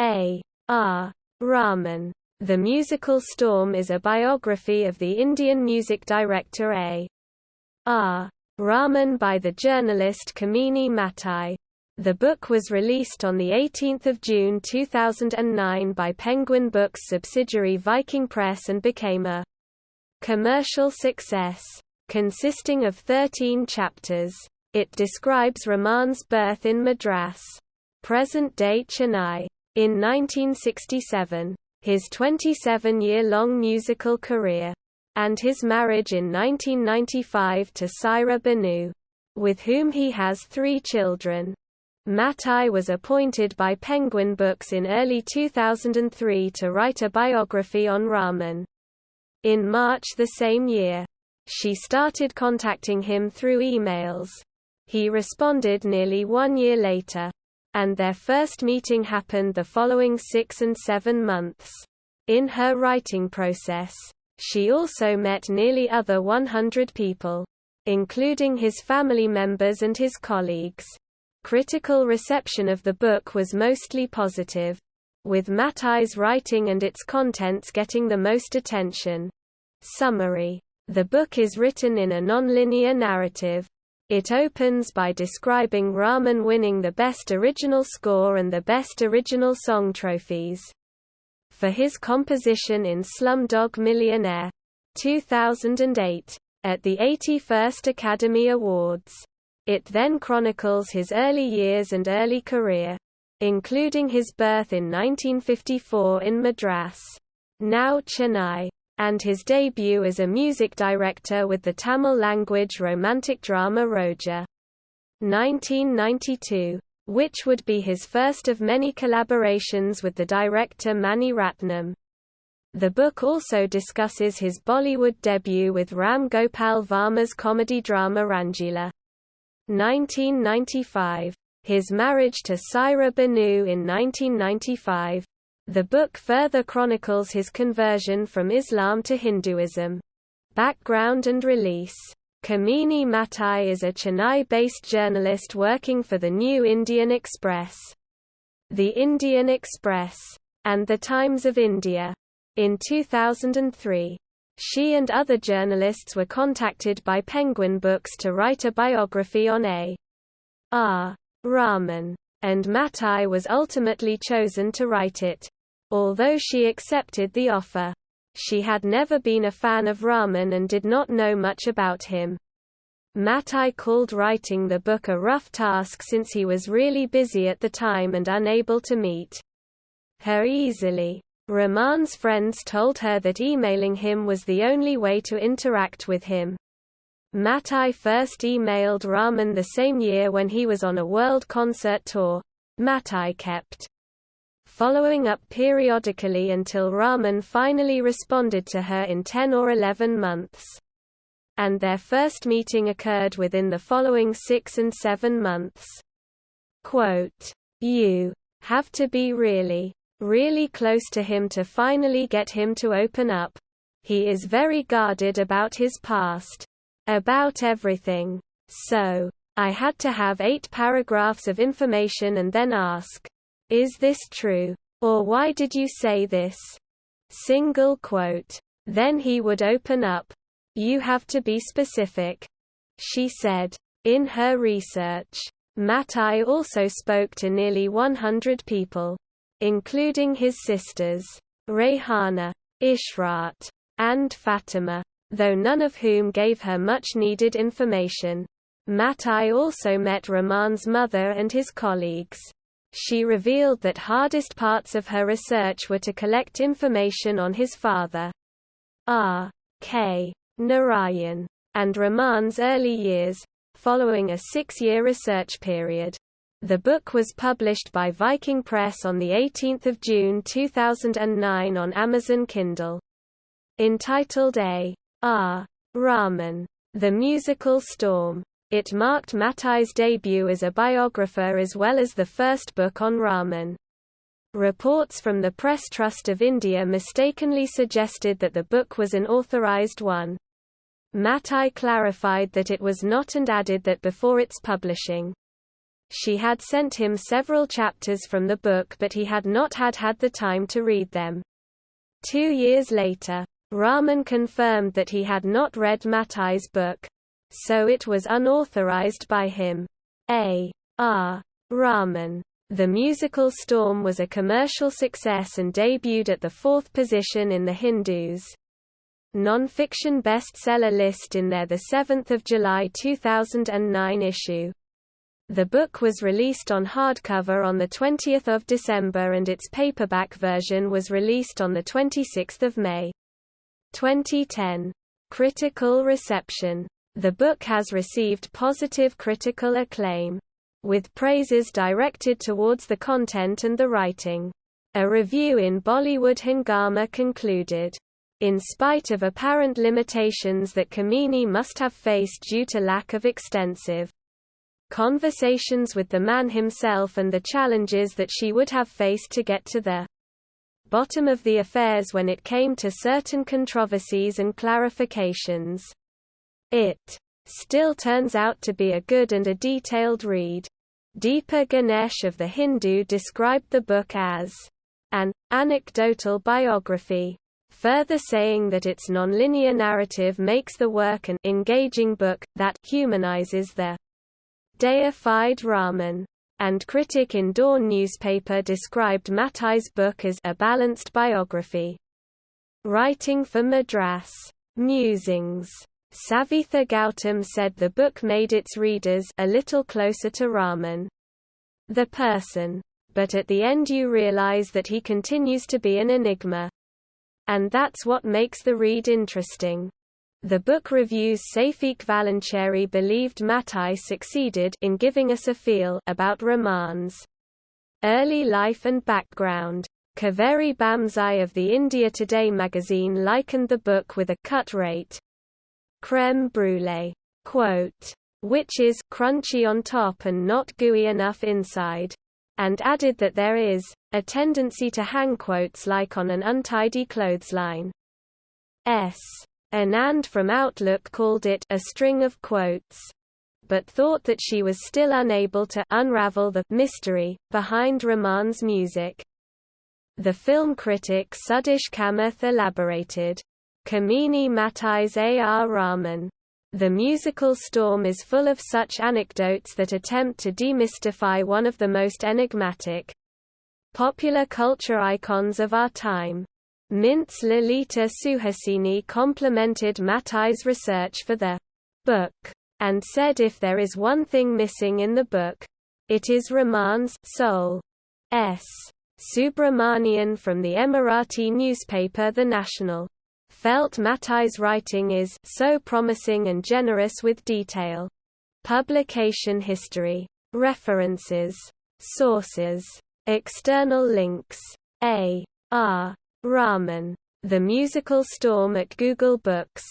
A. R. Rahman. The Musical Storm is a biography of the Indian music director A. R. Rahman by the journalist Kamini Matai. The book was released on 18 June 2009 by Penguin Books subsidiary Viking Press and became a commercial success. Consisting of 13 chapters. It describes Rahman's birth in Madras, present-day Chennai, in 1967, his 27-year-long musical career, and his marriage in 1995 to Saira Banu, with whom he has 3 children. Matai was appointed by Penguin Books in early 2003 to write a biography on Rahman. In March the same year, she started contacting him through emails. He responded nearly 1 year later, and their first meeting happened the following 6 and 7 months. In her writing process, she also met nearly other 100 people, including his family members and his colleagues. Critical reception of the book was mostly positive, with Matai's writing and its contents getting the most attention. Summary. The book is written in a non-linear narrative. It opens by describing Rahman winning the Best Original Score and the Best Original Song trophies for his composition in Slumdog Millionaire 2008 at the 81st Academy Awards. It then chronicles his early years and early career, including his birth in 1954 in Madras, now Chennai, and his debut as a music director with the Tamil-language romantic drama Roja, 1992, which would be his first of many collaborations with the director Mani Ratnam. The book also discusses his Bollywood debut with Ram Gopal Varma's comedy drama Rangeela, 1995, his marriage to Saira Banu in 1995. The book further chronicles his conversion from Islam to Hinduism. Background and release. Kamini Matai is a Chennai-based journalist working for the New Indian Express, The Indian Express, and The Times of India. In 2003, she and other journalists were contacted by Penguin Books to write a biography on A. R. Rahman, and Matai was ultimately chosen to write it. Although she accepted the offer, she had never been a fan of Rahman and did not know much about him. Matai called writing the book a rough task since he was really busy at the time and unable to meet her easily. Rahman's friends told her that emailing him was the only way to interact with him. Matai first emailed Rahman the same year when he was on a world concert tour. Matai kept following up periodically until Rahman finally responded to her in 10 or 11 months. And their first meeting occurred within the following 6 and 7 months. Quote, "You have to be really, really close to him to finally get him to open up. He is very guarded about his past. About everything. So, I had to have 8 paragraphs of information and then ask, is this true? Or why did you say this? Single quote. Then he would open up. You have to be specific," she said. In her research, Matai also spoke to nearly 100 people, including his sisters, Rehana, Ishrat, and Fatima, though none of whom gave her much needed information. Matai also met Rahman's mother and his colleagues. She revealed that hardest parts of her research were to collect information on his father, R. K. Narayan, and Rahman's early years, following a 6-year research period. The book was published by Viking Press on 18 June 2009 on Amazon Kindle. Entitled A. R. Rahman, The Musical Storm, it marked Matai's debut as a biographer as well as the first book on Rahman. Reports from the Press Trust of India mistakenly suggested that the book was an authorized one. Matai clarified that it was not and added that before its publishing, She had sent him several chapters from the book, but he had not had the time to read them. 2 years later, Rahman confirmed that he had not read Matai's book, so it was unauthorized by him. A.R. Rahman. The musical Storm was a commercial success and debuted at the 4th position in the Hindu's non-fiction bestseller list in their 7 July 2009 issue. The book was released on hardcover on 20 December and its paperback version was released on 26 May. 2010. Critical reception. The book has received positive critical acclaim, with praises directed towards the content and the writing. A review in Bollywood Hungama concluded, "In spite of apparent limitations that Kamini must have faced due to lack of extensive conversations with the man himself and the challenges that she would have faced to get to the bottom of the affairs when it came to certain controversies and clarifications, it still turns out to be a good and a detailed read." Deepa Ganesh of The Hindu described the book as an anecdotal biography, further saying that its nonlinear narrative makes the work an engaging book that humanizes the deified Rahman. And critic in Dawn newspaper described Matai's book as a balanced biography. Writing for Madras Musings. Savitha Gautam said the book made its readers a little closer to Rahman, the person. But at the end you realize that he continues to be an enigma. And that's what makes the read interesting. The book review's Saifiq Valancheri believed Matai succeeded in giving us a feel about Rahman's early life and background. Kaveri Bamzai of the India Today magazine likened the book with a cut rate crème brûlée, quote, which is crunchy on top and not gooey enough inside, and added that there is a tendency to hang quotes like on an untidy clothesline. Anand from Outlook called it a string of quotes, but thought that she was still unable to unravel the mystery behind Rahman's music. The film critic Sudish Kamath elaborated, Kamini Matai's A.R. Rahman. The musical Storm is full of such anecdotes that attempt to demystify one of the most enigmatic popular culture icons of our time. Mint's Lalita Suhasini complimented Matai's research for the book, and said if there is one thing missing in the book, it is Rahman's soul. Subramanian from the Emirati newspaper The National felt Matai's writing is so promising and generous with detail. Publication history. References. Sources. External links. A.R. Rahman. The Musical Storm at Google Books.